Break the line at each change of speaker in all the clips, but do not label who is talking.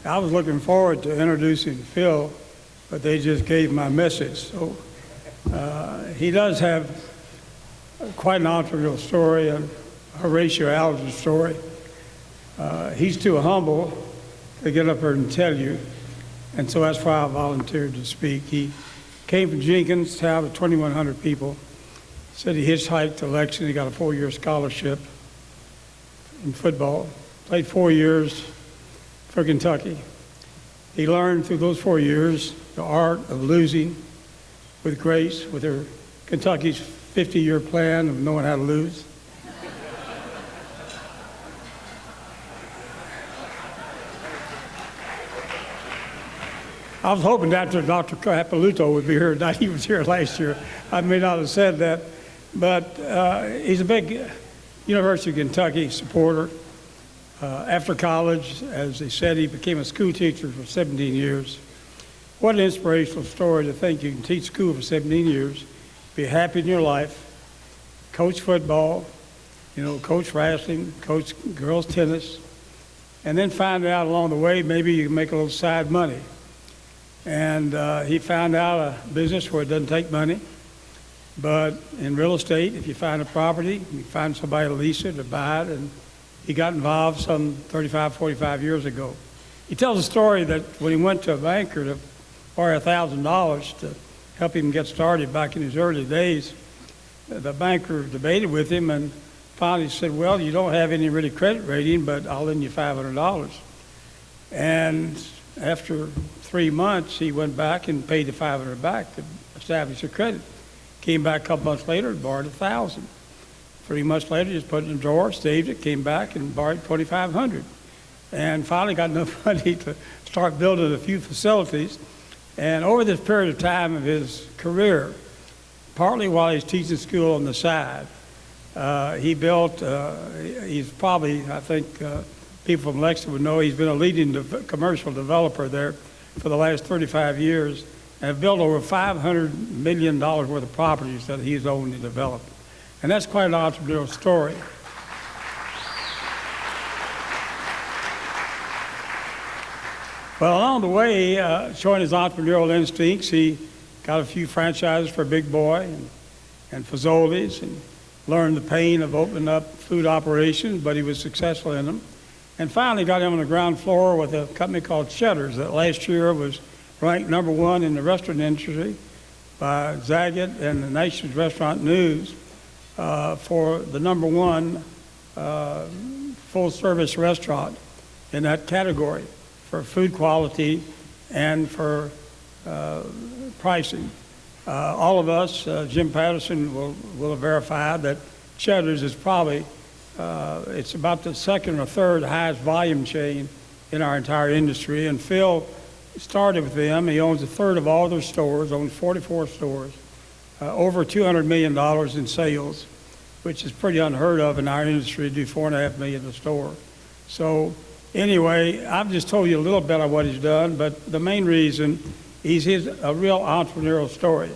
I was looking forward to introducing Phil, but they just gave my message. So he does have quite an entrepreneurial story, a Horatio Alger story. He's too humble to get up here and tell you, and so that's why I volunteered to speak. He came from Jenkins, town of 2,100 people. Said he hitchhiked to Lexington. He got a 4-year scholarship in football. Played 4 years for Kentucky. He learned through those 4 years the art of losing with grace, with their Kentucky's 50-year plan of knowing how to lose. I was hoping Dr. Capilouto would be here tonight. He was here last year. I may not have said that, but he's a big University of Kentucky supporter. After college, as he said, he became a school teacher for 17 years. What an inspirational story to think you can teach school for 17 years, be happy in your life, coach football, coach wrestling, coach girls tennis, and then find out along the way maybe you can make a little side money. And he found out a business where it doesn't take money, but in real estate, if you find a property, you find somebody to lease it or buy it, and he got involved some 35, 45 years ago. He tells a story that when he went to a banker to borrow $1,000 to help him get started back in his early days, the banker debated with him and finally said, well, you don't have any really credit rating, but I'll lend you $500. And after 3 months, he went back and paid the $500 back to establish the credit. Came back a couple months later and borrowed $1,000. 3 months later, just put it in the drawer, saved it, came back and borrowed $2,500. And finally got enough money to start building a few facilities. And over this period of time of his career, partly while he's teaching school on the side, he built, he's probably, I think, people from Lexington would know, he's been a leading commercial developer there for the last 35 years and have built over $500 million worth of properties that he's owned and developed. And that's quite an entrepreneurial story. Well, along the way, showing his entrepreneurial instincts, he got a few franchises for Big Boy and Fazoli's and learned the pain of opening up food operations, but he was successful in them. And finally got him on the ground floor with a company called Cheddar's that last year was ranked #1 in the restaurant industry by Zagat and the Nation's Restaurant News for the #1 full-service restaurant in that category for food quality and for pricing. All of us, Jim Patterson will have verified that Cheddar's is probably it's about the second or third highest volume chain in our entire industry. And Phil started with them. He owns a third of all their stores, owns 44 stores, over $200 million in sales, which is pretty unheard of in our industry to do $4.5 million a store. So anyway, I've just told you a little bit of what he's done, but the main reason he's a real entrepreneurial story.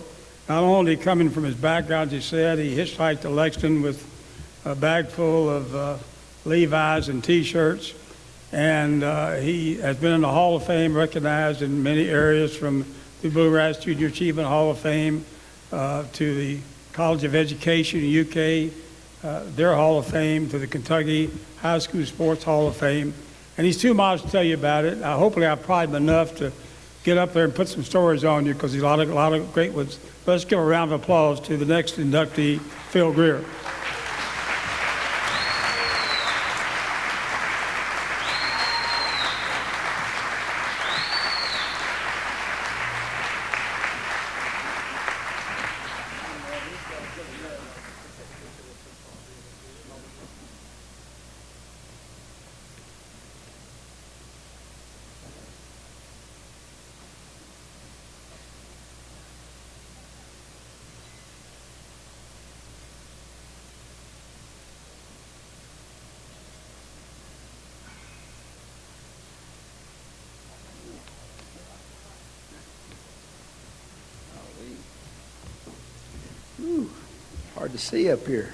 Not only coming from his background, as he said, he hitchhiked to Lexington with a bag full of Levi's and T-shirts, and he has been in the Hall of Fame, recognized in many areas, from the Blue Ridge Junior Achievement Hall of Fame to the College of Education in the UK, their Hall of Fame, to the Kentucky High School Sports Hall of Fame. And he's too modest to tell you about it. Hopefully I've pried him enough to get up there and put some stories on you, because he's a lot of great ones. Let's give a round of applause to the next inductee, Phil Greer.
Hard to see up here.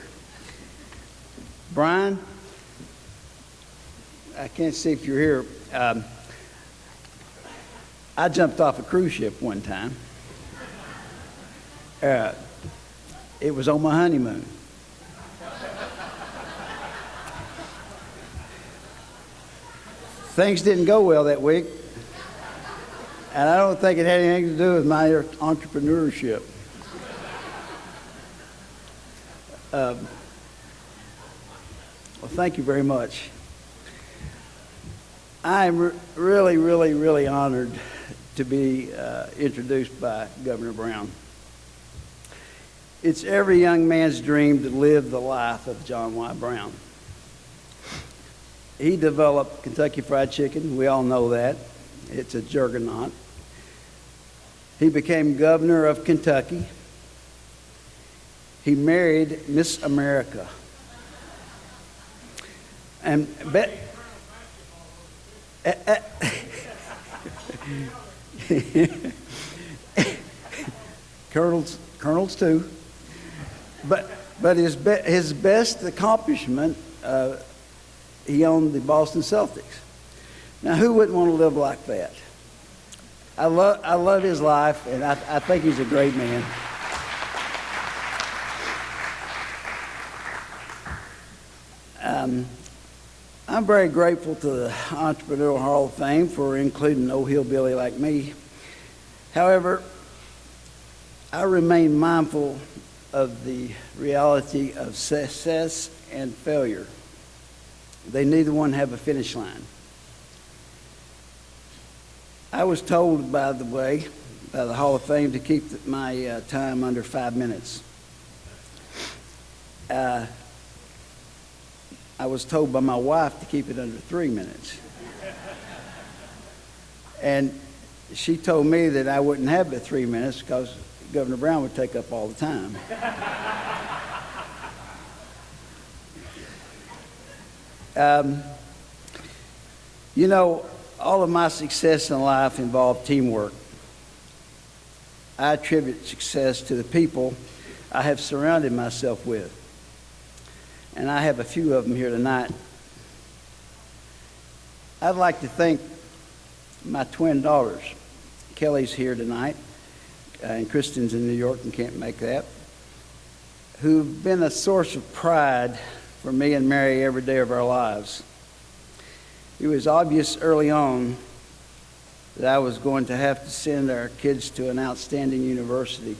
Brian, I can't see if you're here. I jumped off a cruise ship one time. It was on my honeymoon. Things didn't go well that week, and I don't think it had anything to do with my entrepreneurship. Well, thank you very much. I'm really, really, really honored to be introduced by Governor Brown. It's every young man's dream to live the life of John Y. Brown. He developed Kentucky Fried Chicken. We all know that. It's a juggernaut. He became governor of Kentucky. He married Miss America. And Colonels too. But his best accomplishment, he owned the Boston Celtics. Now, who wouldn't want to live like that? I love his life, and I think he's a great man. I'm very grateful to the Entrepreneurial Hall of Fame for including an old hillbilly like me. However, I remain mindful of the reality of success and failure. They neither one have a finish line. I was told, by the way, by the Hall of Fame to keep my time under 5 minutes. I was told by my wife to keep it under 3 minutes. And she told me that I wouldn't have but 3 minutes because Governor Brown would take up all the time. You know, all of my success in life involved teamwork. I attribute success to the people I have surrounded myself with. And I have a few of them here tonight. I'd like to thank my twin daughters. Kelly's here tonight, and Kristen's in New York and can't make that, who've been a source of pride for me and Mary every day of our lives. It was obvious early on that I was going to have to send our kids to an outstanding university.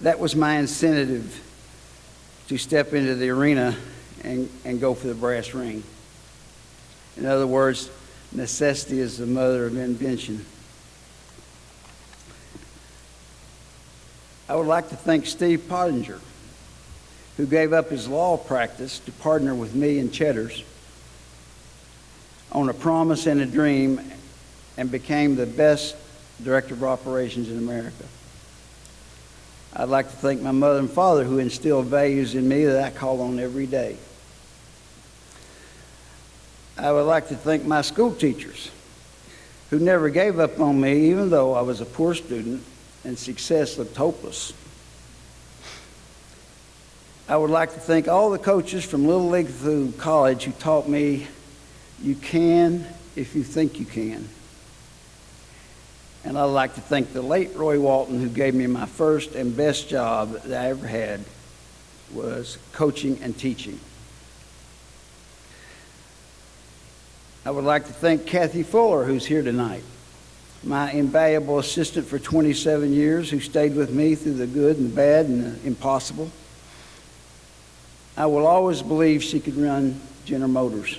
That was my incentive to step into the arena and go for the brass ring. In other words, necessity is the mother of invention. I would like to thank Steve Pottinger, who gave up his law practice to partner with me and Cheddar's on a promise and a dream and became the best director of operations in America. I'd like to thank my mother and father who instilled values in me that I call on every day. I would like to thank my school teachers who never gave up on me even though I was a poor student and success looked hopeless. I would like to thank all the coaches from Little League through college who taught me you can if you think you can. And I'd like to thank the late Roy Walton, who gave me my first and best job that I ever had, was coaching and teaching. I would like to thank Kathy Fuller, who's here tonight, my invaluable assistant for 27 years, who stayed with me through the good and the bad and the impossible. I will always believe she could run General Motors.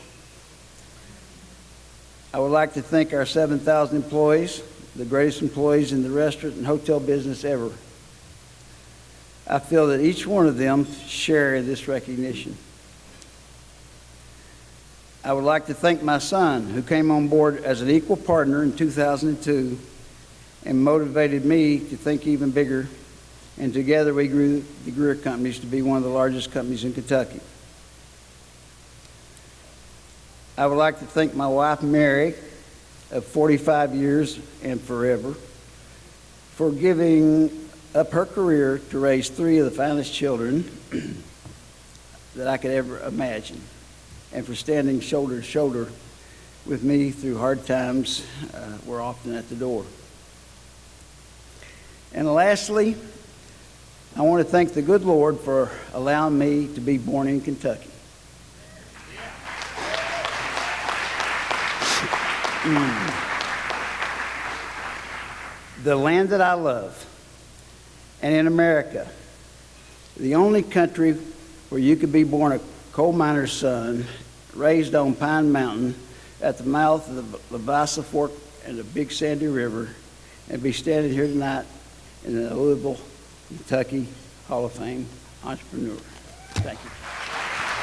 I would like to thank our 7,000 employees, the greatest employees in the restaurant and hotel business ever. I feel that each one of them share this recognition. I would like to thank my son, who came on board as an equal partner in 2002 and motivated me to think even bigger, and together we grew the Greer companies to be one of the largest companies in Kentucky. I would like to thank my wife, Mary, of 45 years and forever, for giving up her career to raise 3 of the finest children that I could ever imagine, and for standing shoulder to shoulder with me through hard times were often at the door. And lastly, I want to thank the good Lord for allowing me to be born in Kentucky. The land that I love, and in America, the only country where you could be born a coal miner's son, raised on Pine Mountain at the mouth of the Labasa Fork and the Big Sandy River, and be standing here tonight in the Louisville, Kentucky Hall of Fame entrepreneur. Thank you.